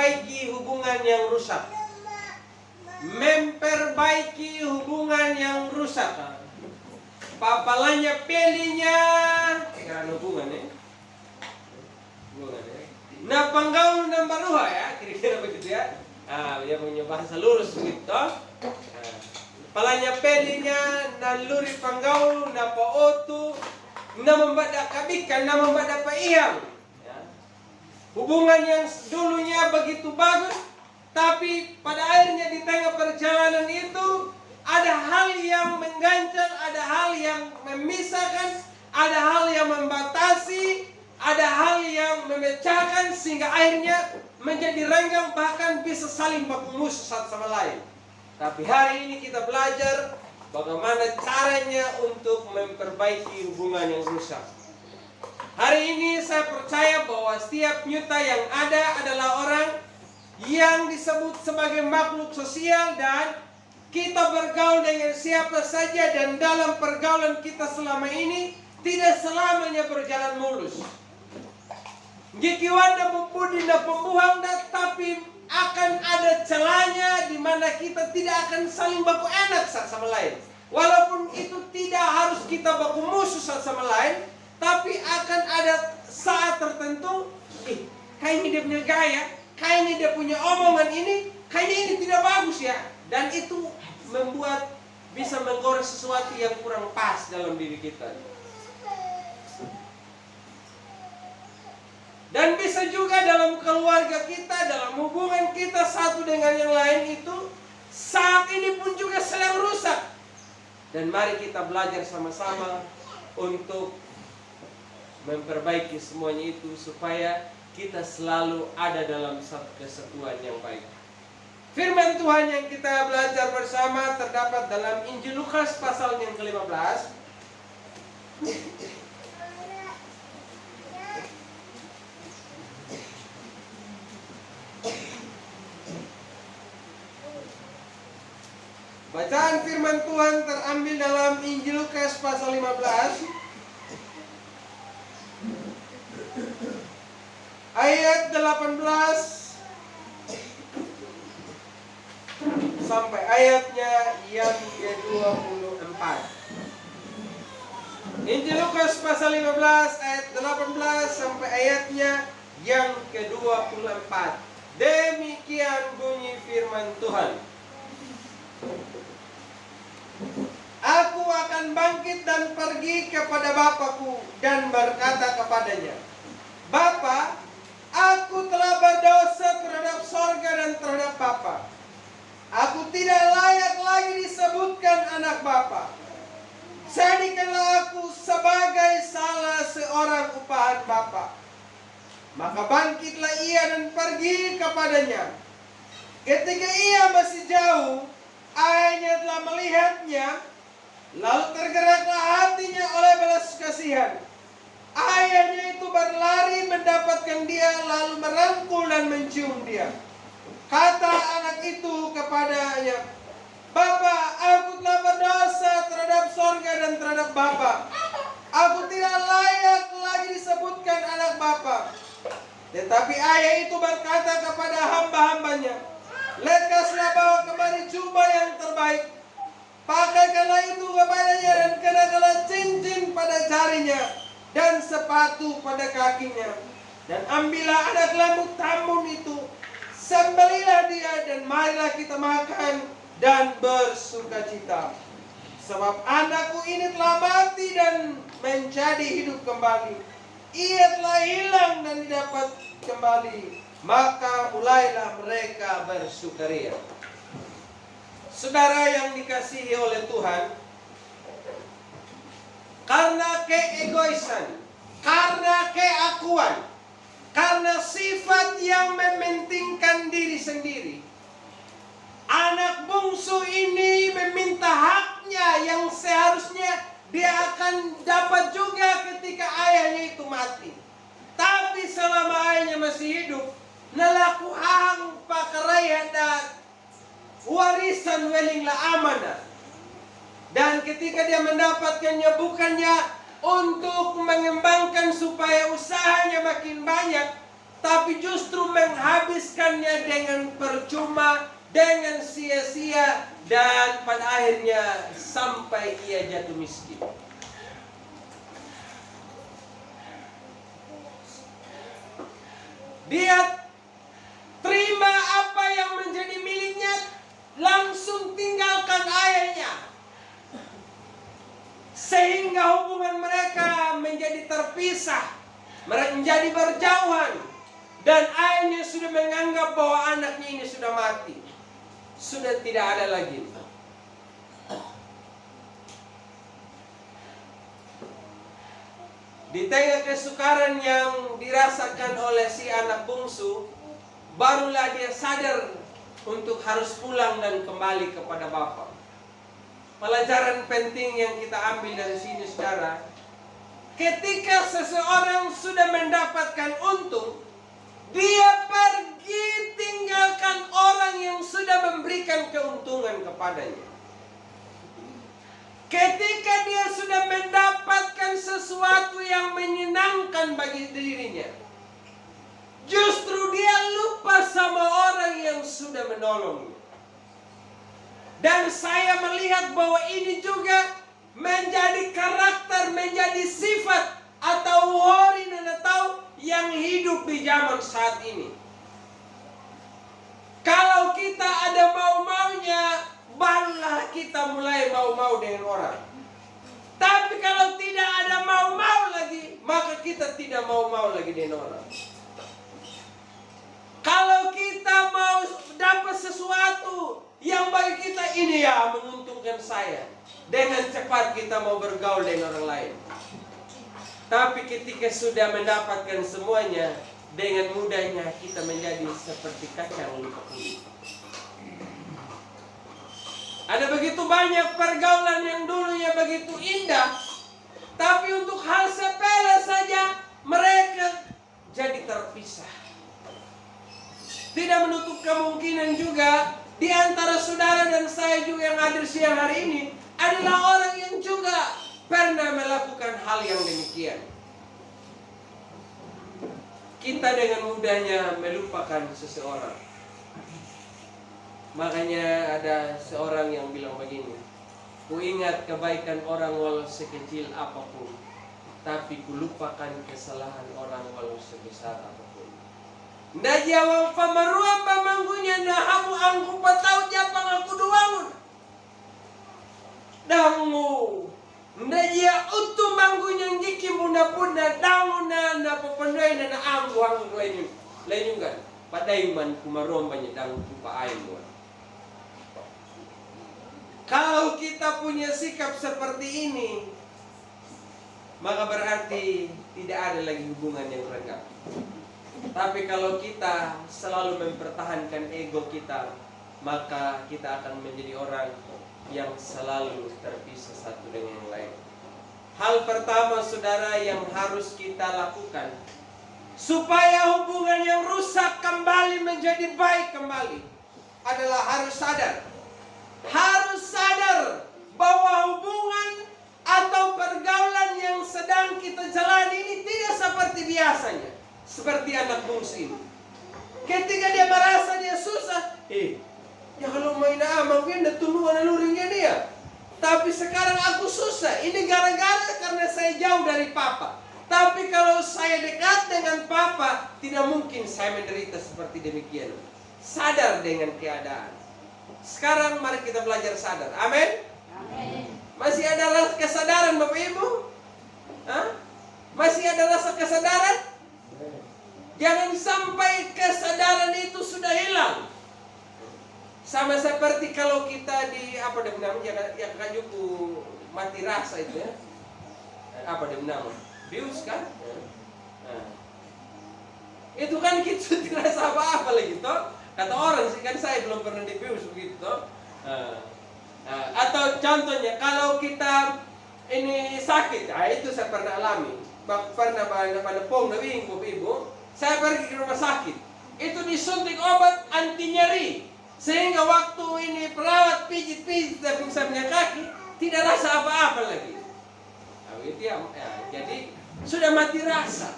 memperbaiki hubungan yang rusak. Memperbaiki hubungan yang rusak. Papalanya pelinya karena hubungan ya. Nah, panggaul dan baruha ya, kira-kira begitu ya. Dia punya bahasa lurus begitu. Palanya pelinya, naluri panggaul, na paotu, na membada kabikan, na membada paiyang. Ya. Hubungan yang dulunya begitu bagus, tapi pada akhirnya di tengah perjalanan itu ada hal yang mengganjal, ada hal yang memisahkan, ada hal yang membatasi, ada hal yang memecahkan sehingga akhirnya menjadi renggang, bahkan bisa saling baku musuh satu sama lain. Tapi hari ini kita belajar bagaimana caranya untuk memperbaiki hubungan yang rusak. Hari ini saya percaya bahwa setiap nyuta yang ada adalah orang yang disebut sebagai makhluk sosial, dan kita bergaul dengan siapa saja, dan dalam pergaulan kita selama ini tidak selamanya berjalan mulus. Gikiwanda mempudi na pembuang, tapi akan ada celahnya di mana kita tidak akan saling baku enak satu sama lain. Walaupun itu tidak harus kita baku musuh satu sama lain, tapi akan ada saat tertentu, kayaknya dia punya gaya, kayaknya dia punya omongan ini, kayaknya ini tidak bagus ya. Dan itu membuat bisa menggores sesuatu yang kurang pas dalam diri kita. Dan bisa juga dalam keluarga kita, dalam hubungan kita satu dengan yang lain itu saat ini pun juga sedang rusak. Dan mari kita belajar sama-sama untuk memperbaiki semuanya itu supaya kita selalu ada dalam satu kesatuan yang baik. Firman Tuhan yang kita belajar bersama terdapat dalam Injil Lukas pasal yang ke-15. Bacaan firman Tuhan terambil dalam Injil Lukas pasal 15 ayat 18 sampai ayatnya yang ke-24. Injil Lukas pasal 15 ayat 18 sampai ayatnya yang ke-24. Demikian bunyi firman Tuhan. Aku akan bangkit dan pergi kepada Bapakku dan berkata kepadanya, Bapa, aku telah berdosa terhadap sorga dan terhadap Bapa. Aku tidak layak lagi disebutkan anak Bapa. Jadikanlah aku sebagai salah seorang upahan Bapa. Maka bangkitlah ia dan pergi kepadanya. Ketika ia masih jauh, ayahnya telah melihatnya, lalu tergeraklah hatinya oleh belas kasihan. Ayahnya itu berlari mendapatkan dia, lalu merangkul dan mencium dia. Kata anak itu kepadanya, Bapa, aku telah berdosa terhadap sorga dan terhadap Bapa. Aku tidak layak lagi disebutkan anak Bapa. Tetapi ayah itu berkata kepada hamba-hambanya, lekaslah bawa kemari jubah yang terbaik, pakaikanlah itu kepadanya, dan kenakanlah cincin pada jarinya dan sepatu pada kakinya. Dan ambillah anak lembu tambun itu, sembelihlah dia, dan marilah kita makan dan bersukacita. Sebab anakku ini telah mati dan menjadi hidup kembali. Ia telah hilang dan didapat kembali. Maka mulailah mereka bersukaria. Saudara yang dikasihi oleh Tuhan, karena keegoisan, karena keakuan, karena sifat yang mementingkan diri sendiri, anak bungsu ini meminta haknya yang seharusnya dia akan dapat juga ketika ayahnya itu mati. Tapi selama ayahnya masih hidup, nalaku hang pakaraya dan warisan welinglah amanah. Dan ketika dia mendapatkannya, bukannya untuk mengembangkan supaya usahanya makin banyak, tapi justru menghabiskan melakukannya dengan percuma, dengan sia-sia, dan pada akhirnya sampai ia jatuh miskin. Dia terima apa yang menjadi miliknya, langsung tinggalkan ayahnya, sehingga hubungan mereka menjadi terpisah, menjadi berjauhan, dan ayahnya sudah menganggap bahwa anaknya ini sudah mati, sudah tidak ada lagi. Di tengah kesukaran yang dirasakan oleh si anak bungsu, barulah dia sadar untuk harus pulang dan kembali kepada Bapa. Pelajaran penting yang kita ambil dari sini, saudara, ketika seseorang sudah mendapatkan untung, dia pergi tinggalkan orang yang sudah memberikan keuntungan kepadanya. Ketika dia sudah mendapatkan sesuatu yang menyenangkan bagi dirinya, justru dia lupa sama orang yang sudah menolongnya. Dan saya melihat bahwa ini juga menjadi karakter, menjadi sifat atau horin atau yang hidup di zaman saat ini. Kalau kita ada mau-maunya, barulah kita mulai mau-mau dengan orang. Tapi kalau tidak ada mau-mau lagi, maka kita tidak mau-mau lagi dengan orang. Kalau kita mau dapat sesuatu yang bagi kita ini ya menguntungkan saya, dengan cepat kita mau bergaul dengan orang lain. Tapi ketika sudah mendapatkan semuanya, dengan mudahnya kita menjadi seperti kacang lupa kulit. Ada begitu banyak pergaulan yang dulunya begitu indah, tapi untuk hal sepele saja mereka jadi terpisah. Tidak menutup kemungkinan juga di antara saudara dan saya juga yang hadir siang hari ini adalah orang yang juga pernah melakukan hal yang demikian. Kita dengan mudahnya melupakan seseorang. Makanya ada seorang yang bilang begini, ku ingat kebaikan orang walau sekecil apapun, tapi ku lupakan kesalahan orang walau sebesar apapun. Nda jawab pamaruan pamanggunya na hamu angku patau japang aku duangun. Dangu nda jia utu manggunya ngiki bunda-bunda danguna na papandai na angku angku lenyungan. Padaiman kumaruan banyak dangu kupa ayon. Kalau kita punya sikap seperti ini, maka berarti tidak ada lagi hubungan yang renggang. Tapi kalau kita selalu mempertahankan ego kita, maka kita akan menjadi orang yang selalu terpisah satu dengan yang lain. Hal pertama, saudara, yang harus kita lakukan supaya hubungan yang rusak kembali menjadi baik kembali adalah harus sadar. Harus sadar bahwa hubungan atau pergaulan yang sedang kita jalani ini tidak seperti biasanya. Seperti anak bungsu ini. Ketika dia merasa dia susah, ya kalau main amang dia tuluan luringnya dia. Tapi sekarang aku susah. Ini gara-gara karena saya jauh dari papa. Tapi kalau saya dekat dengan papa, tidak mungkin saya menderita seperti demikian. Sadar dengan keadaan. Sekarang mari kita belajar sadar. Amin. Amin. Masih ada rasa kesadaran Bapak Ibu? Hah? Masih ada rasa kesadaran? Jangan sampai kesadaran itu sudah hilang. Sama seperti kalau kita di apa namanya yang kajuku mati rasa itu ya. Apa namanya? Bius kan? Nah. Itu kan kita tidak rasa apa-apa lagi toh. Kata orang sih kan saya belum pernah dibius begitu toh. Atau contohnya kalau kita ini sakit, itu saya pernah alami. Pernah pada pong dari ibu, saya pergi ke rumah sakit. Itu disuntik obat anti nyeri, sehingga waktu ini perawat pijit-pijit tapi saya punya kaki tidak rasa apa-apa lagi. Itu ya, jadi sudah mati rasa.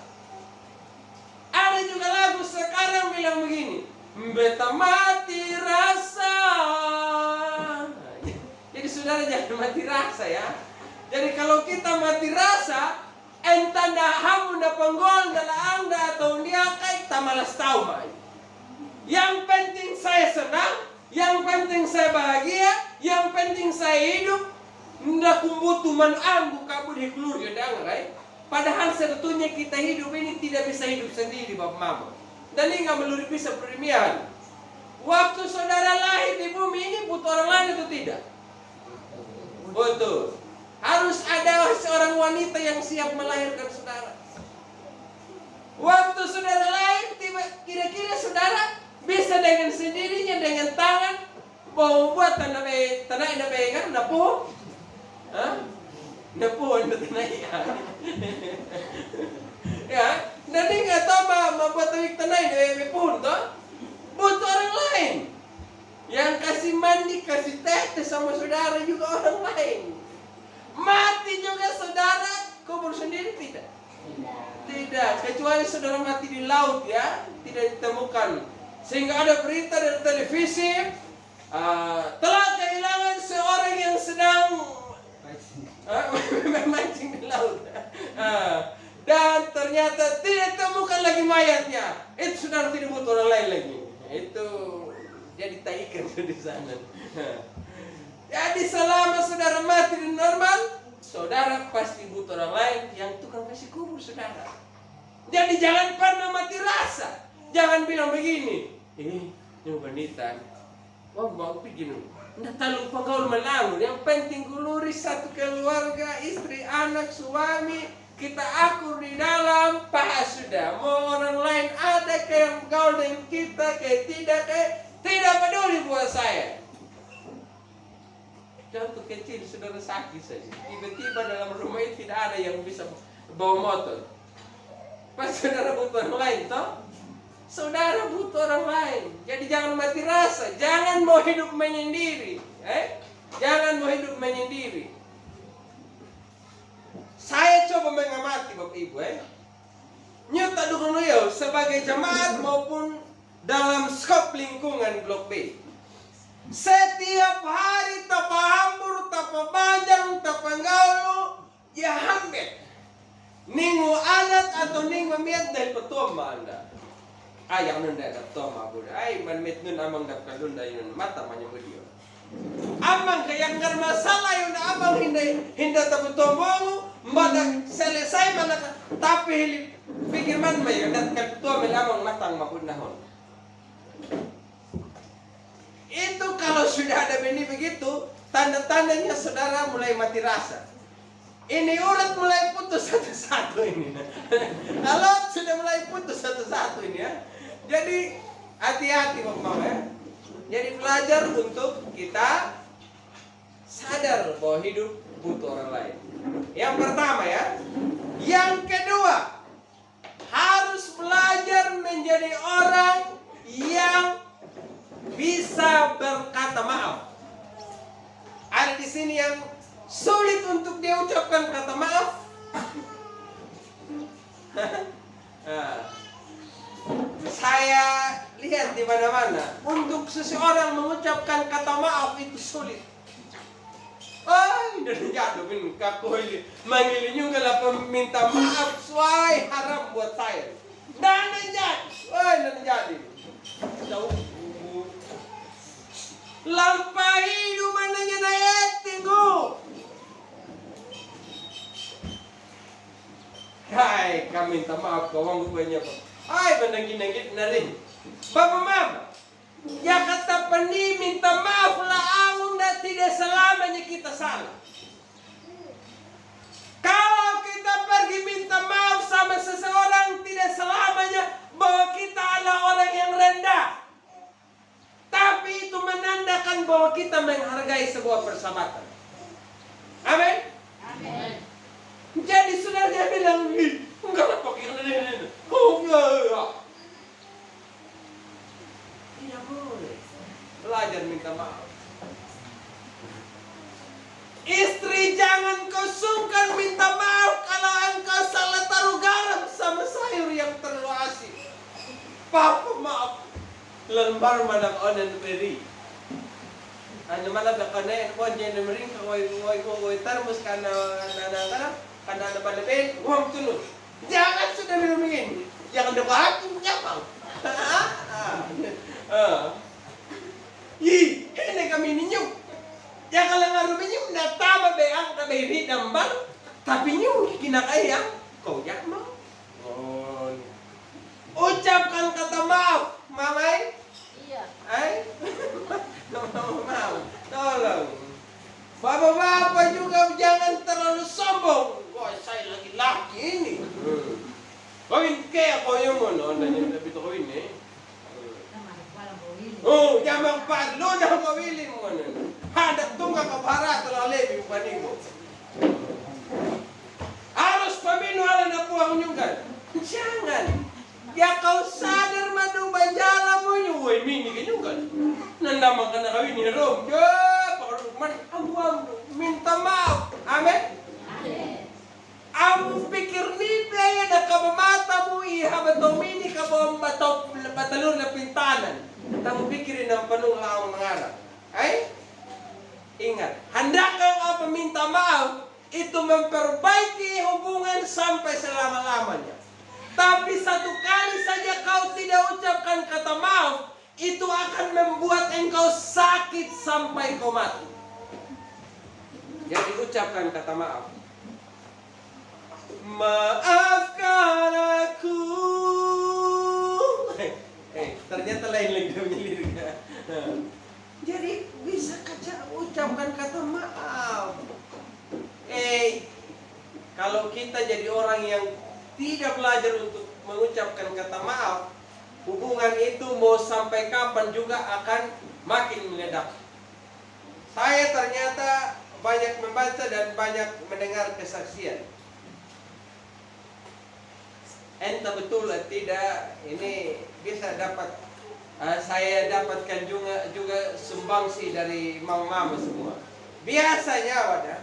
Ada juga lagu sekarang bilang begini, beta mati rasa. Jadi saudara jangan mati rasa ya. Jadi kalau kita mati rasa, entah dah hamu dah penggol dah anda atau dia kayak tak malas tahu mai. Yang penting saya senang, yang penting saya bahagia, yang penting saya hidup. Ndak kumbutu man anggu kabur di keluarga dengar. Padahal sebetulnya kita hidup ini tidak bisa hidup sendiri Bapak Mama. Dan ini nggak melulu bisa perimian. Waktu saudara lahir di bumi ini butuh orang lain atau tidak? Betul. Harus ada seorang wanita yang siap melahirkan saudara. Waktu saudara lahir, kira-kira saudara bisa dengan sendirinya dengan tangan mau buat tanah kan napuh? Napuh tanah ya. Nanti nggak tahu membuat tanah ini pun toh. Butuh orang lain yang kasih mandi, kasih teh sama saudara juga orang lain. Mati juga saudara, kubur sendiri tidak? Tidak, kecuali saudara mati di laut ya, tidak ditemukan. Sehingga ada berita dari televisi, telah kehilangan seorang yang sedang memancing di laut. Dan ternyata tidak temukan lagi mayatnya. Itu saudara tidak butuh orang lain lagi. Itu jadi taikan di sana. Jadi selama saudara mati di normal, saudara pasti butuh orang lain yang tukang kasih kubur saudara. Jadi jangan pernah mati rasa. Jangan bilang begini, ini wanita, mau begini. Nggak tak lupa kau melangun. Yang penting kuluri satu keluarga, istri, anak, suami. Kita akur di dalam pahas sudah. Mau orang lain ada kayak gaul dengan kita, kayak tidak peduli buat saya. Contoh kecil saudara sakit saja. Tiba-tiba dalam rumah itu tidak ada yang bisa bawa motor. Pas saudara butuh orang lain toh? Saudara butuh orang lain. Jadi jangan mati rasa. Jangan mau hidup menyendiri. Jangan mau hidup menyendiri. Saya coba mengamati Bapak Ibu nyata dulu ya sebagai jemaat maupun dalam skop lingkungan Blok B. Setiap hari tapa hambur, tapa banjang, tapa gaulu, ya hambet. Ningu alat atau ningu miat dari petuama anda. Ayang nunda petuama bud. Ay manmit nun amang dapat nunda yun mata menyebut dia. Amang kayang masalah yun amang hinda tapi petuamamu. Mbak selesai mana tapi pikir man may dat ketua melamang matang makunahon. Itu kalau sudah ada begitu, tanda-tandanya saudara mulai mati rasa. Ini urat mulai putus satu-satu ini. Kalau sudah mulai putus satu-satu ini ya. Jadi hati-hati Bapak ya. Jadi belajar untuk kita sadar bahwa hidup butuh orang lain. Yang pertama ya. Yang kedua, harus belajar menjadi orang yang bisa berkata maaf. Ada di sini yang sulit untuk dia ucapkan kata maaf. Saya lihat di mana-mana untuk seseorang mengucapkan kata maaf itu sulit. Ay, dari jatuh bin kakoy mangilinyo kala minta maaf suai haram buat saya. Dan jadi. Jauh. Lampahi dumananya naik tinggu. Hai, kami minta maaf kawang banyak. Ay, benang-benang narin. Bapak Mama, ya kata pani minta maaf lah awang dan tidak selamanya kita salah. Kalau kita pergi minta maaf sama seseorang tidak selamanya bahwa kita adalah orang yang rendah. Tapi itu menandakan bahwa kita menghargai sebuah persahabatan. Amin. Amin. Jadi sudah dia bilang, enggak apa kira ini. Oh ya. Tidak boleh. Belajar minta maaf. Istri jangan kau sungkan minta maaf kalau engkau salah taruh garam sama sayur yang terlalu asin. Papa maaf. lembar manak onan beri. Ano malah kane ko jen mering ko termos kana nabalabel uang tulog. Jangan sudah minumingin. Jangan dekat nyamang. Ini kami ninyo. Ya kalau ngarumin yung natama be ang kabiri nambang, tapi nyo kinakayang kau yakmang. Ucapkan kata maaf, mamay. Iya. Ay, maaf, tolong. Bapak-bapak juga jangan terlalu sombong. Wah, saya laki-laki ini. Kawin kaya ko yung mo, no? Nandiyan na bito ko ini. Oh, jamang parlo na mawili mo ano. Hadak tunga ka para terlalu yung panigo. Harus paminualan na po ang nyunggan. Jangan. Ya kau sadar madu banjala mo yung woy mini kanyunggan. Nandaman ka na kawin ni Rom. Ya, pakarukman. Ang minta maaf. Amen? Ang pikir ni playa na kabamata mo ihabatomini ka ba batalon na pintanan. Tang pikirin ang panunghaang mangarap. Ay? Ingat, handa kang paminta maaf, itu memperbaiki hubungan sampai selama-lamanya. Tapi satu kali saja kau tidak ucapkan kata maaf, itu akan membuat engkau sakit sampai kau mati. Jadi ucapkan kata maaf. Maafkan aku. Ternyata lain lagi dia punya liriknya. Jadi bisa kaca ucapkan kata maaf. Kalau kita jadi orang yang tidak belajar untuk mengucapkan kata maaf, hubungan itu mau sampai kapan juga akan makin meledak. Saya ternyata banyak membaca dan banyak mendengar kesaksian. Entah betul atau tidak, ini bisa dapat saya dapatkan juga sumbangsi dari mama semua. Biasanya wadah,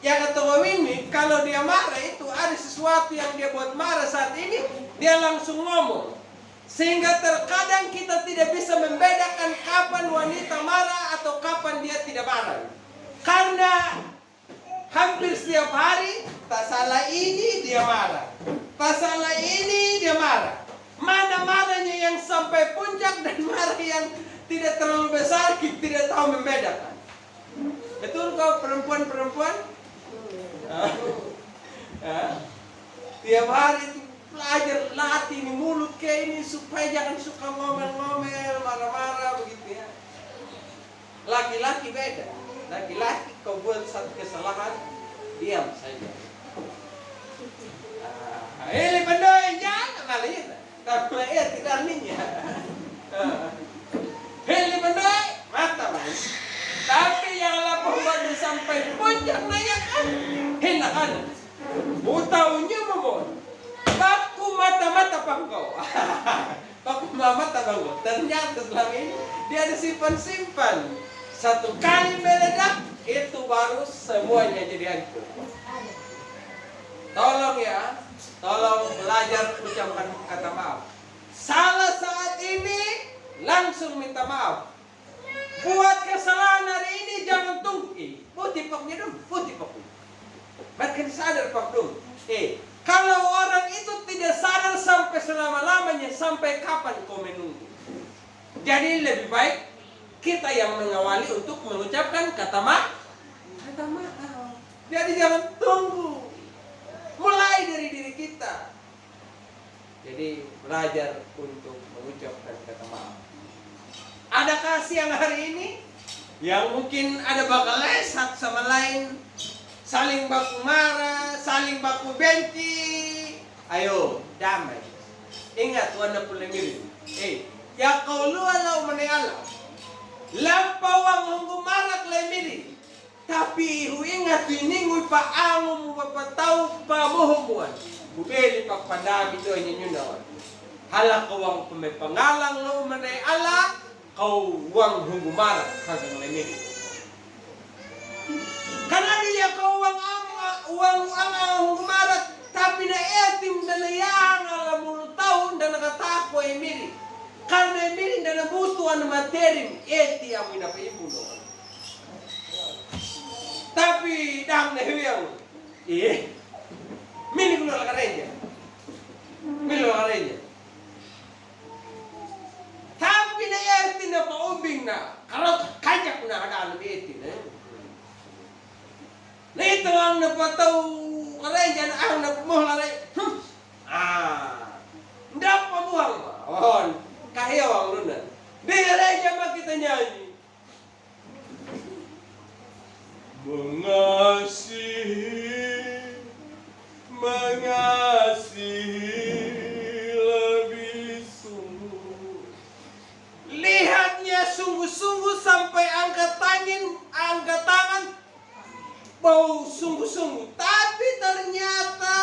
yang ketua ini kalau dia marah itu ada sesuatu yang dia buat marah saat ini, dia langsung ngomong. Sehingga terkadang kita tidak bisa membedakan kapan wanita marah atau kapan dia tidak marah. Karena hampir setiap hari, tak salah ini dia marah. Tak salah ini dia marah. Mana marahnya yang sampai puncak dan marah yang tidak terlalu besar, kita tidak tahu membedakan. Betul kau perempuan-perempuan? Tiap hari itu belajar latih nih mulut kayak ini supaya jangan suka ngomel-ngomel, marah-marah begitu ya. Laki-laki beda. Laki-laki kau buat satu kesalahan, diam saja. Ini pendoy jangan malah itu. Tapi ya tidak ninya. Ini pendoy mata mas. Tapi yang lapor baru sampai puncak naik kan, hendak kan. Utaunya memon. Baku mata-mata pangkau. Baku mata pangkau. Ternyata selama ini dia ada simpan-simpan. Satu kali meledak itu baru semuanya jadi hancur. Tolong ya, tolong belajar ucapkan kata maaf. Salah saat ini langsung minta maaf. Buat kesalahan hari ini jangan tunggu. Putih paknya dong, putih paknya. Bahkan sadar pak dong. Kalau orang itu tidak sadar sampai selama-lamanya, sampai kapan kau menunggu? Jadi lebih baik kita yang mengawali untuk mengucapkan kata maaf. Kata maaf. Jadi jangan tunggu. Mulai dari diri kita. Jadi belajar untuk mengucapkan kata maaf. Adakah siang hari ini yang mungkin ada bakal lesat sama lain, saling baku marah, saling baku benci? Ayo damai. Ingat wana pula mirip. Ya kau lualau menealau. Lampawang hunggumarak lemiri. Tapi ihu ingat ini ngui pa angu mu papatau pa muhumuan. Bubeli pa pandami to nyunawan. Hala kawang pumepangalang lo manay ala kau wang hunggumarak hanggang lemiri. Karena dia kau wang hunggumarak tapi na etim dan yang alam 10 tahun dan nakatako emiri. Karena emiri dan nabuso tuan materi eti yang mina ibu dong. Tapi dang yang mini keluar karenja. Tapi na eti na paumbing na kalau kajak na ada eti na. Na ito ang napataw karenja na ang napamuhal karenja. Ndak pamuhal ba? Oh, kahiyawang nun na. Di karenja makita nyanyi. Mengasihi lebih sungguh. Lihatnya sungguh-sungguh sampai angkat tangan, bau sungguh-sungguh. Tapi ternyata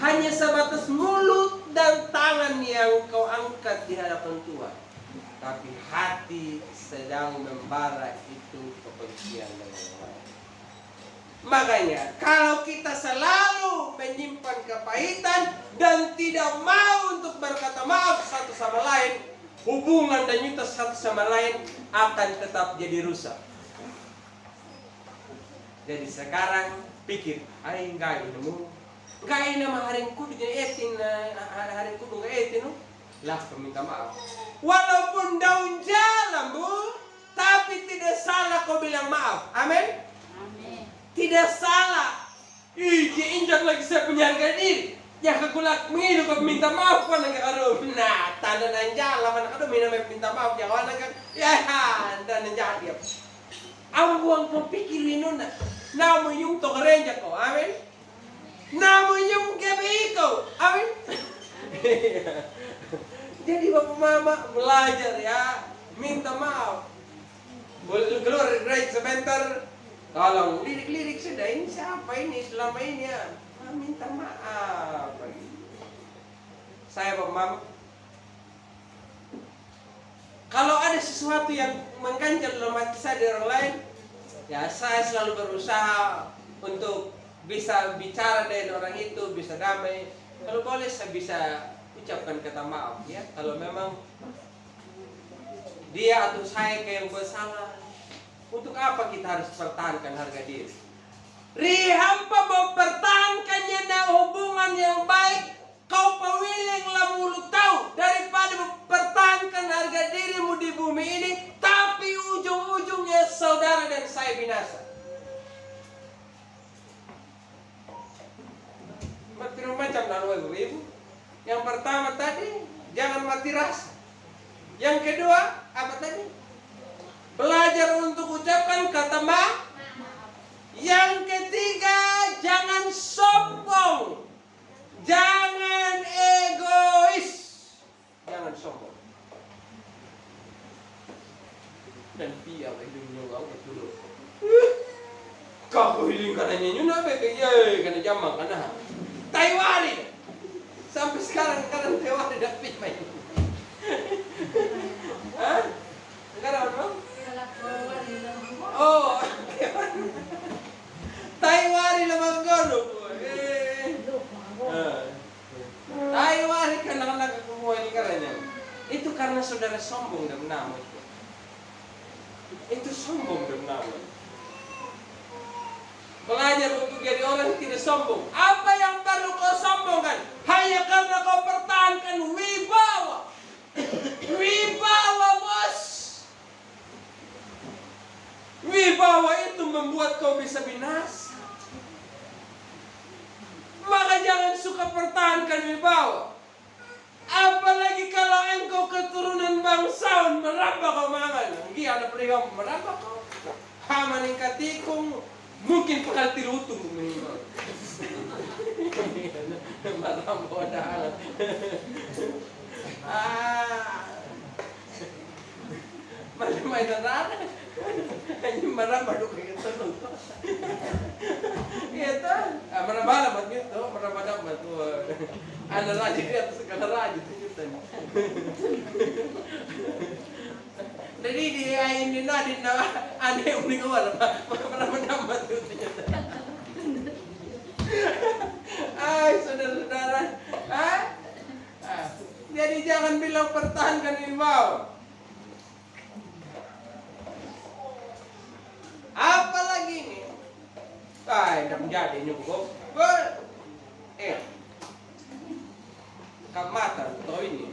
hanya sebatas mulut dan tangan yang kau angkat di hadapan Tuhan. Tapi hati sedang membara itu kebencian dan yang lain. Makanya kalau kita selalu menyimpan kepahitan dan tidak mau untuk berkata maaf satu sama lain, hubungan dan nyata satu sama lain akan tetap jadi rusak. Jadi sekarang pikir, ay enggak ini mah hari kudu jadi etin, hari kudu enggak etin lah minta maaf. Walaupun daun jalan bu, tapi tidak salah kau bilang maaf. Amin. Tidak salah. Injak lagi saya punya harga diri. Ya kekulak mengidu kau minta maaf kan enggak kado. Nah, tanda dan jalan mana kado minta maaf jangan kan. Ya, tanda jalan dia. Ang buang pemikir ini namun yung to kerenja kau. Amin. Namun yung gabi kau. Amin. Jadi bapak mama belajar ya, minta maaf. Boleh keluar dari sebentar, tolong lirik-lirik sudah ini siapa ini selama ini ya, minta maaf. Saya bapak mama, kalau ada sesuatu yang mengganjal dalam hati saya dari orang lain, ya saya selalu berusaha untuk bisa bicara dengan orang itu, bisa damai. Kalau boleh saya bisa ucapkan kata maaf ya, kalau memang dia atau saya yang bersalah. Untuk apa kita harus pertahankan harga diri? Rihampa mempertahankannya na hubungan yang baik, kau pawiling lah mulut tahu daripada mempertahankan harga dirimu di bumi ini, tapi ujung-ujungnya saudara dan saya binasa. Macam mana ibu? Yang pertama tadi, jangan mati rasa. Yang kedua, apa tadi? Belajar untuk ucapkan kata maaf. Yang ketiga, jangan sombong. Jangan egois. Jangan sombong. Dan dia hidungnya banget dulu. Kau hiling kananya nyuna kayak karena jamang kana. Taiwari. Sampai sekarang kadang Taiwari dapat main. Hah? Sekarang apa? Oh, Taiwari lamang gano. Taiwari kan nakakumuha ni karanya. Itu karena saudara sombong dan nama itu. Itu sombong dan nama. Belajar untuk jadi orang yang tidak sombong. Apa yang perlu kau sombongkan? Hanya karena kau pertahankan wibawa. Wibawa bos. Wibawa itu membuat kau bisa binasa. Maka jangan suka pertahankan wibawa. Apalagi kalau engkau keturunan bangsawan merambah kau mangan. Gi anak periham merambah kau. Hamaning katikong mungkin pekal tirutung minimal. Merambah dah. Malamay na rana. Hanya marambah dulu kayak gitu. Itu, marambah lah buat gitu, marambah dapat tuh. Anak raja dia atau segala raja tunjukan. Jadi dia ini nadin na aneh uning awal, marambah dapat tuh tunjukan. Ay, saudara-saudara, jadi jangan bilang pertahankan wibawa. ini kok. Kamata, tahu ini.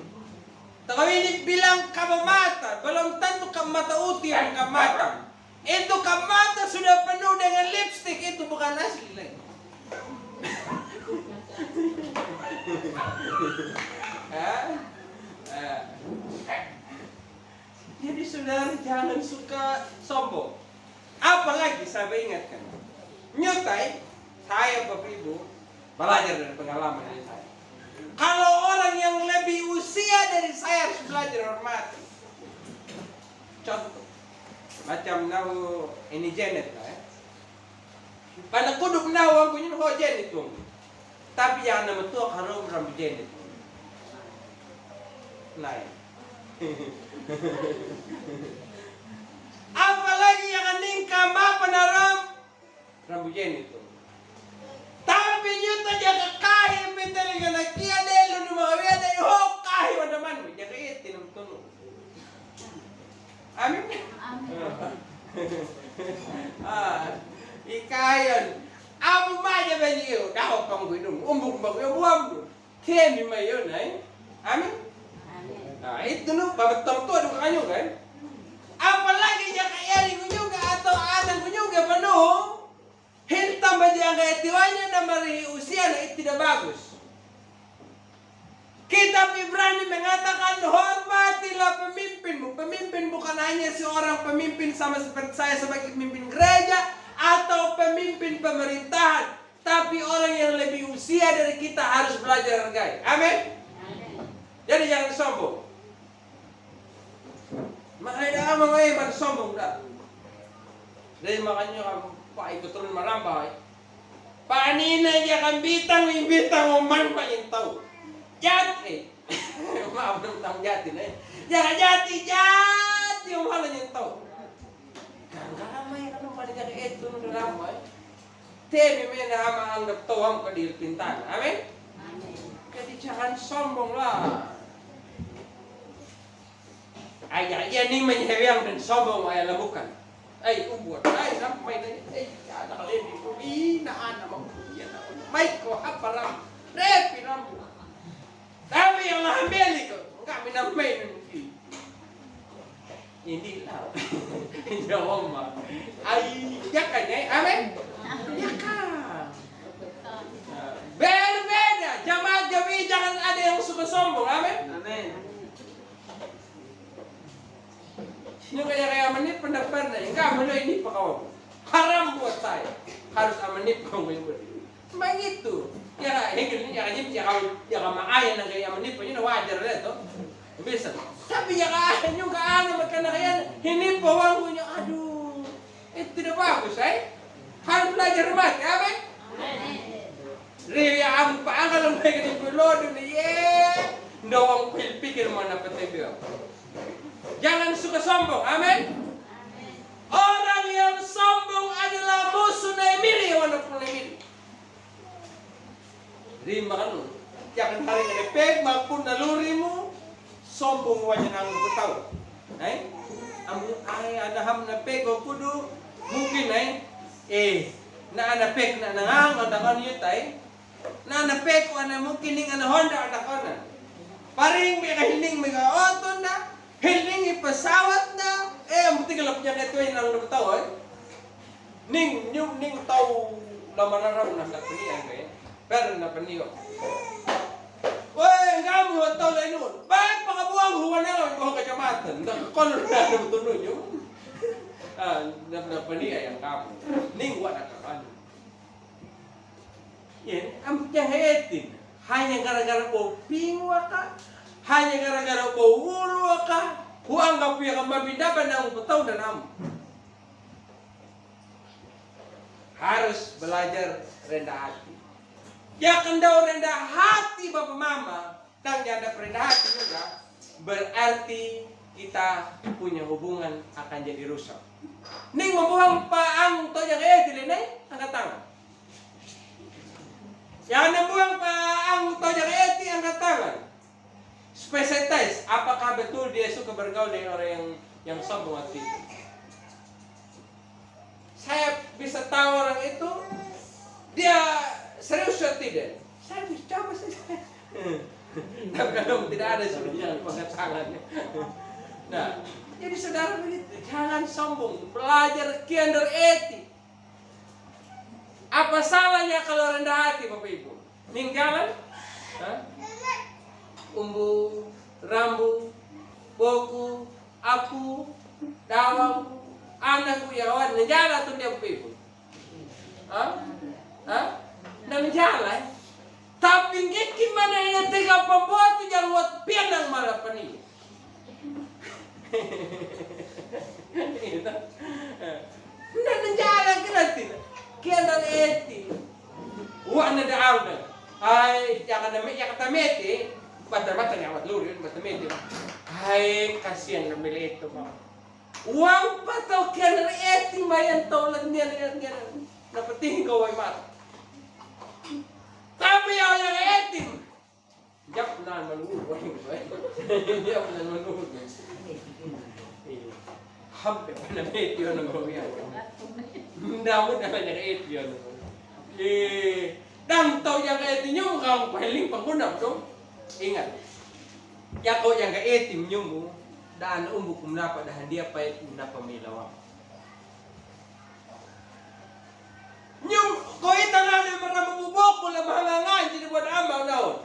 Tahu ini bilang kamata, belum tentu kamata uti yang kamata. Itu kamata sudah penuh dengan lipstick, itu bukan asli lagi. Jadi saudara jangan suka sombong. Apalagi saya ingatkan, nyutai saya Bapak Ibu belajar dari pengalaman dari saya. Kalau orang yang lebih usia dari saya harus belajar hormati. Contoh, macam nahu ini Janet lah ya. Pada kuduk nahu aku ini ho Janet tuh. Tapi yang nama tuh kalau rambu Janet. Lain. Apalagi yang ningkam apa naram rambu Janet tuh. Tapi nyuta jaga kahit pintar dengan kia delu ni mga wiyada ho kahit wala man jaga itin ang tuno. Amin. Ikayon. Amo maja ba niyo? Daw pang gudong umbok ba yo buam. Temi mayon ay. Amin. Ito no babatong to ano kanyo kan? Apalagi niya kayari ko nyo atau anak ko nyo pano. Hintam ba diya kaya tiwanya na marihi usia na tidak bagus. Kitab Ibrani mengatakan hormatilah pemimpin mo. Pemimpin bukan hanya seorang pemimpin sama seperti saya sebagai pemimpin gereja atau pemimpin pemerintahan, tapi orang yang lebih usia dari kita harus belajar hargai. Amin. Jadi jangan sombong. Makanya mga sombong dah. Jadi makanya kamu Pak ikut turun marambay. Panina niya kang bitang uman pa yung tao. Jati. Maaf ng tao jati na yun. Jati yung halan yung tao. Karamay ka nung paniga ka eto nung ramay. Temi may nahamaanggap tawang kadil pintan. Amin? Jadi jangan sombong lah. Ay, yan ni manyahyang dan sombong ay lamukan. Ay, ubot. Ay, sampai na. Ay, ada kalian dito. Inaan naman po yan. May ko, haparam. Repi naman. Dami yung nahamili ko. Kami na may nung hindi lang. Hindi ako ma. Ay, yaka niya. Amen? Yaka. Berbeda. Jamaat jami jangan ada yang suka sombong. Amen? Amen. Yung kaya manip pendapat na, enggak mula ini pakawag. Haram buat saya. Harus amanip kong ngayon. Begitu. Ya, hingga ni ya maaya ng kaya amanip yun wajar na to. Bisa. Tapi ya kaya yung kaano magkana kaya hinipawang ko niya, aduh. Tidak bagus, harus belajar mat, ya, Amen? Riya ang paangal ang may ganit pulodo na Ndawang pikir mo na patibyo. Jangan suka sombong, amin. Orang yang sombong adalah musuh na emili, walaupun emili. Rima kan, jangan hari ini peg, maupun naluri mo, sombong wajan ang betaw. Ay, ada ham na peg o kudu, mungkin na ana peg na nangang o dakon yutay, na ana peg o ana mungkin ning ana Honda o dakonan. Paring may kahiling may ka-auto na, hiling ipasawat na, ang buti kalap niya na ito ay nang lumitaw Ning tao naman na raw na paniyan kayo. Pero na paniyo. Uy, nga mo, tao na inuun. Bakit pakabuang huwa na lang ko kajamatan? Nakakolor na naman tunod yun. Na paniya yung kamo. Ning wala ka ano. Yan, ang tiyahetin. Hanya gara-gara po pingwa ka. Hanya gara-gara po ulo ka. Huwag ka puya kang mabidaban ng butaw na namu. Harus belajar rendah hati. Ya kan daw rendah hati Bapak Mama. Nang ada rendah hati juga. Berarti kita punya hubungan akan jadi rusak. Ning mabuhang pa ang to yang dilinay angkat tangan. Yang nabuhang pa ang to yang angkat tangan. Special test, apakah betul dia suka bergaul dengan orang yang sombong hati? Saya bisa tahu orang itu Dia serius atau tidak? Serius, coba saja. Tapi kalau tidak ada sudah pengetangannya. Nah, jadi saudara begitu, jangan sombong, belajar kiandar etik. Apa salahnya kalau rendah hati Bapak Ibu? Ninggalan? Umbu, rambu, boku, aku, dawang, anakku, yawan, menjala tuh dia Bapak Ibu. Dan menjala. Tapi gimana ini tiga pembuat itu yang buat pianang malah pani. Nah menjala gratis. Kian dan eti. Wah nada auda. Ay jangan namanya yang kata meti. Mata-mata yang amat lurin mata meti. Hai kasihan namanya itu mah. Uang patau kian dan eti mayan taulan dia. Dapat tinggal wai mat. Tapi yang etim, jap nan menurut, jap nan menurut. Hampir pada metio nonggonya. Namun dah yang etio nonggo. Dan tahu yang etimnya kau paling pengguna dong. Ingat, ya kau yang etim nyumbu, dan umbu kumnapa dah dia pahit kumnapa milawam. Nyum ko itanale marama bubok ko la mahangangan jadi buat amaw daon.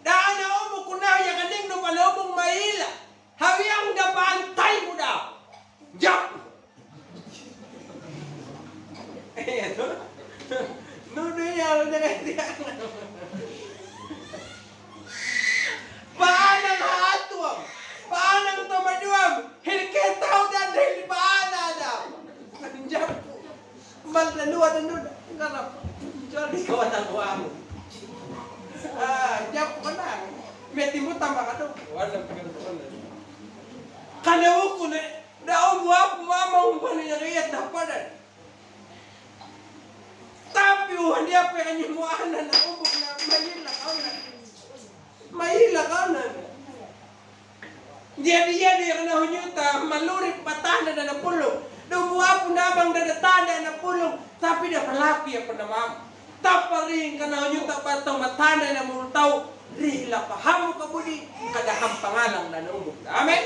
Daan na umo kunaya kaning no palobong maila. Hawiyang da pantay mo daw. Jak. Ito. No yalo na kaya. Paanang hatuam. Paanang tumaduam. Hilketaw dan hilpaana daw. Jak. Maglaluan na nun. Ngarap. Sorry ko ang kuwamo. Jap ko lang. May timbo tama ka doon. Wala pagkakataon na. Kanaw ko na. Daong buwap mamang pa niya kaya dapanan. Tapi hindi apa kanya mo anan na ubok na mahila ka na. Mahila ka na. Jadi yang nahunyuta malurip patah na napulong. Dumuwa nabang dadatanda na pulong tapi dah perlapi apa nama taparing kana nyu tapatong matanda na multaw rihla paham ka budi kadaham pangalang na ubok. Amen.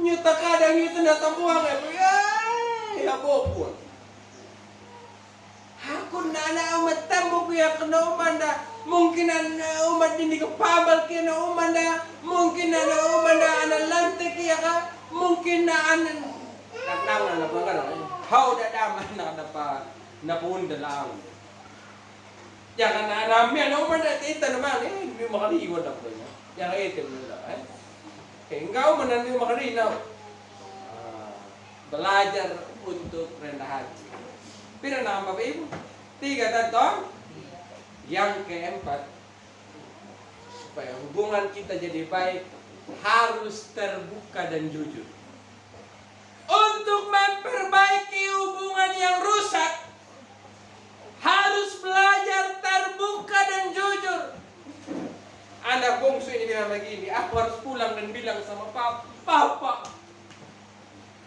Nyu takadang itu na tabuang ay habopon. Hakun na na umatambok ya kana umanda mungkin na umad hindi ka pabal kina umanda mungkin na umanda analante kaya ka mungkin na anan nang na ba gano how da daman na pa napuunda lang yan na rami ano man ita naman hindi makaliwan ako niya yan item nila enggak man hindi makalinaw belajar untuk rendah hati pira na Bapak Ibu 3 tatong yang keempat supaya hubungan kita jadi baik harus terbuka dan jujur. Untuk memperbaiki hubungan yang rusak harus belajar terbuka dan jujur. Anak bungsu ini bilang begini, aku harus pulang dan bilang sama Papa,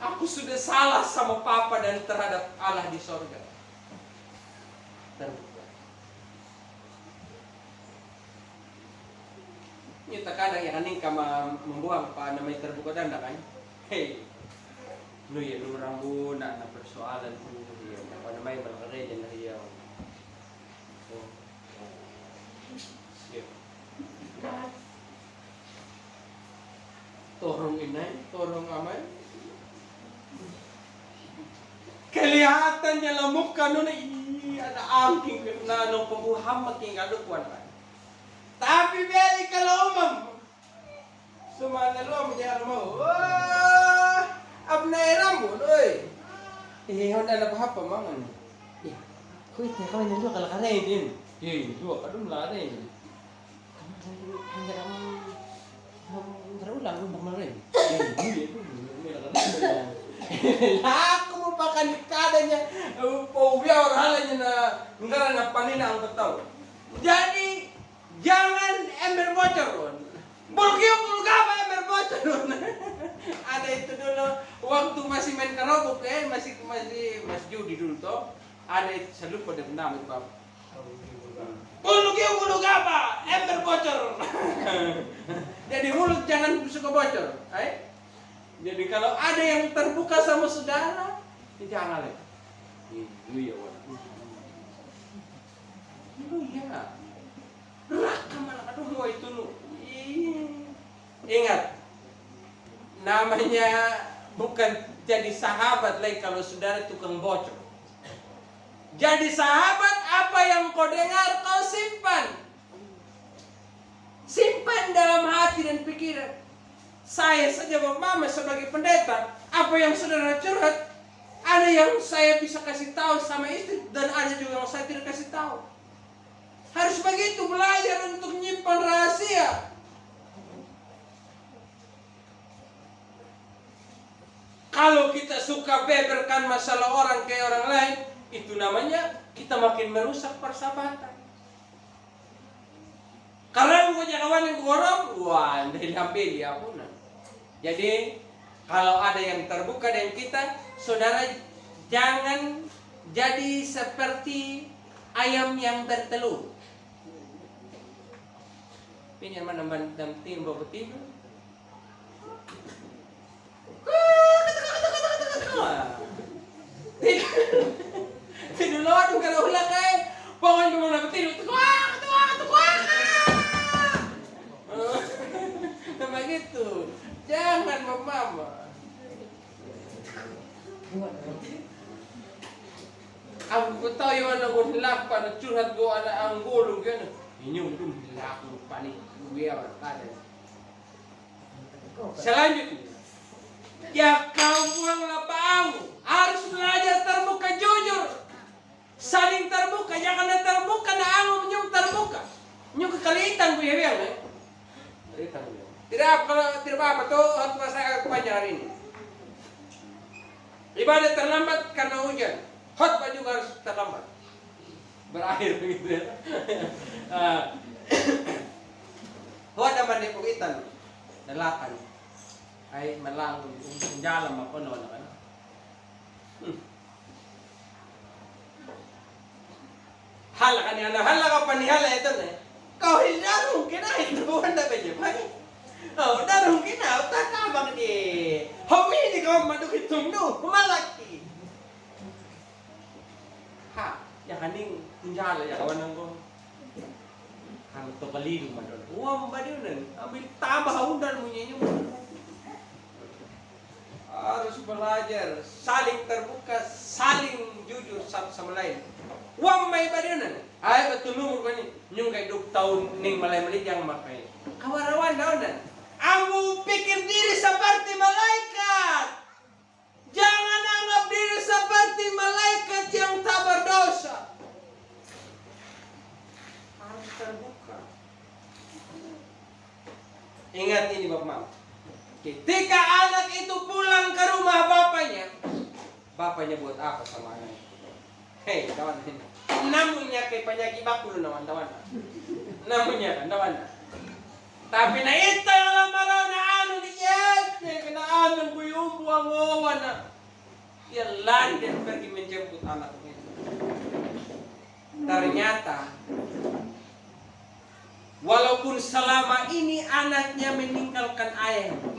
aku sudah salah sama Papa dan terhadap Allah di sorga. Terbuka. Ini terkadang yang aning kama membuang pa namanya terbuka dan kan. Hey. No ya orang bu na persoalan tu dia. Apa namanya berkerja na dia. Oh. Siap. Torong inay, torong amay. Kelihatan niya lamok ka nun ada angking na nung pembuham making adukuan kan. Tapi beli kalau umam. Semana lu menjadi mau. Wah, abnai rambut, oi. Honda na apa mangan. Kuy, kau ini lu kalau kare din. Lu kadun lare. Kamu hanya ulang lu kemarin. Aku mau pakai kadanya. Pau biar halanya na ngara na panina ang tahu. Jadi jangan ember bocor. Bulkiu bulgaba ember bocor. Ada itu dulu waktu masih main kerobok masih judi dulu toh. Ada itu saya lupa dia nama itu Bapak. Mulut apa? Ember bocor. Jadi mulut jangan suka bocor. Jadi kalau ada yang terbuka sama saudara, jangan lah. Itu ya waduh. Itu ya. Neraka malah aduh mau itu nu. Ingat, namanya bukan jadi sahabat lagi kalau saudara tukang bocor. Jadi sahabat, apa yang kau dengar kau simpan. Simpan dalam hati dan pikiran. Saya saja Mama sebagai pendeta, apa yang saudara curhat, ada yang saya bisa kasih tahu sama istri dan ada juga yang saya tidak kasih tahu. Harus begitu, belajar untuk menyimpan rahasia. Kalau kita suka beberkan masalah orang ke orang lain, itu namanya kita makin merusak persahabatan. Kalau punya kawan yang gorong, wah, dari hampir dia pun. Jadi kalau ada yang terbuka dengan kita, saudara jangan jadi seperti ayam yang bertelur. Ini yang mana tim bawa tidur. Tidur lewat kalau ulah kayak pokoknya cuma dapat tidur sama gitu. Jangan Mama. Aku tahu yang anak gue lapan curhat gue anak anggolong kan. Ini udah laku panik gue ada. Selanjutnya, ya kau buanglah bau. Harus belajar terbuka jujur. Saling terbuka, jangan terbuka na anu nyum terbuka. Nyum kekalitan gue ya biar nih. Tidak kalau tidak apa tuh khotbah saya kepanjang hari ini. Ibadah terlambat karena hujan. Khotbah juga harus terlambat. Berakhir begitu ya. Ada mandi pugitan. Nelakan. Ay malang jalan apa no kan. Hala kan ya, hala ka panihala ito na. Kau hinarong kinahin buwan na ba niya? Oh, darong kina, tatabang di. Humini ka madukit tungdo, malaki. Ha, ya kaning kunjala ya kawan ko. Kan to balido man don. Uwam ba diyon? Ambil tambah undan mo niya. Harus belajar, saling terbuka, saling jujur satu sama lain. Wang may barinan. Ay betul numur ko ni. Nyung kay duk tahun ning malay-malay yang makai. Kawarawan daw na. Kamu pikir diri seperti malaikat. Jangan anggap diri seperti malaikat yang tak berdosa. Harus terbuka. Ingat ini Bapak Mama. Ketika anak itu pulang ke rumah bapaknya buat apa sama anak itu? Hei, kawan ini. Namunnya kay penyakit bakul naman dawan. Namunnya kan dawan. Tapi na ito yung lamaraw na ano ni Yes, kinaanan ko yung buwangawan na. Dia lari dan pergi menjemput anaknya. Ternyata walaupun selama ini anaknya meninggalkan ayahnya,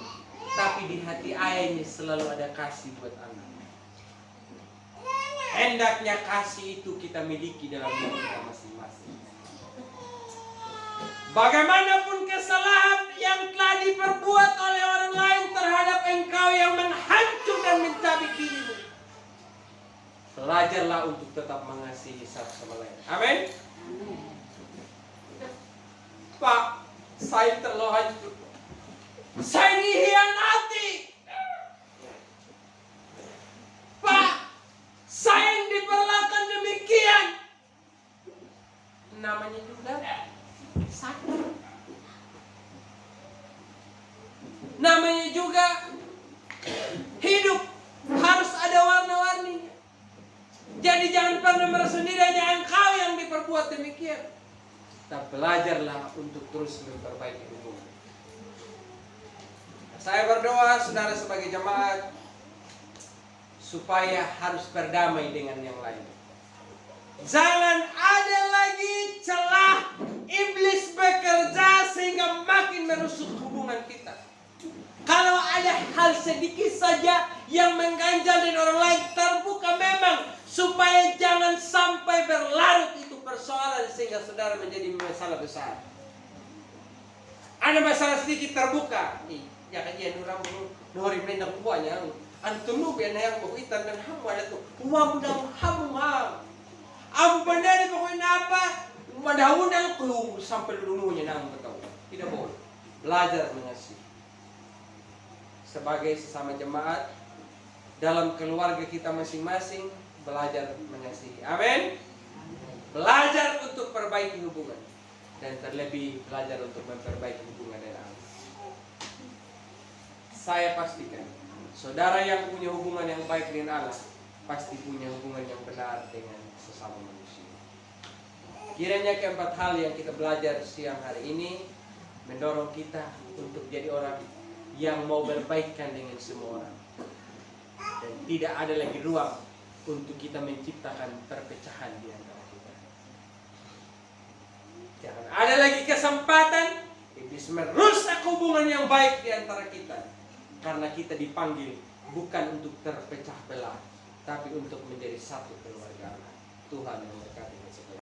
tapi di hati ayahnya selalu ada kasih buat anak. Hendaknya kasih itu kita miliki dalam diri kita masing-masing. Bagaimanapun kesalahan yang telah diperbuat oleh orang lain terhadap engkau yang menghancur dan mencabik dirimu, belajarlah untuk tetap mengasihi satu sama lain. Amin. Pak, saya terlalu hancur. Saya dikhianati. Pak, saya yang diperlakukan demikian. Namanya juga sakit. Namanya juga hidup harus ada warna-warninya. Jadi jangan pernah merasa sendiri hanya engkau yang diperbuat demikian. Tapi belajarlah untuk terus memperbaiki hubungan. Saya berdoa saudara sebagai jemaat supaya harus berdamai dengan yang lain. Jangan ada lagi celah iblis bekerja sehingga makin merusak hubungan kita. Kalau ada hal sedikit saja yang mengganjal dari orang lain, terbuka memang supaya jangan sampai berlarut itu persoalan sehingga saudara menjadi masalah besar. Ada masalah sedikit terbuka, ya kan dia orang nuhari mendak buahnya, antunu biar yang begitan dan hamu ada tuh, uang dan hamu ham. Abu benar itu pokoknya apa? Madahunang keluar sampai dulunya nang ketahu. Tidak boleh. Belajar mengasihi. Sebagai sesama jemaat dalam keluarga kita masing-masing, belajar mengasihi. Amin. Belajar untuk perbaiki hubungan dan terlebih belajar untuk memperbaiki hubungan dengan Allah. Saya pastikan saudara yang punya hubungan yang baik dengan Allah pasti punya hubungan yang benar dengan sesama manusia. Kiranya keempat hal yang kita belajar siang hari ini mendorong kita untuk jadi orang yang mau berbaikan dengan semua orang. Dan tidak ada lagi ruang untuk kita menciptakan perpecahan di antara kita. Jangan ada lagi kesempatan iblis merusak hubungan yang baik di antara kita. Karena kita dipanggil bukan untuk terpecah belah, tapi untuk menjadi satu keluarga. Tuhan yang berkati.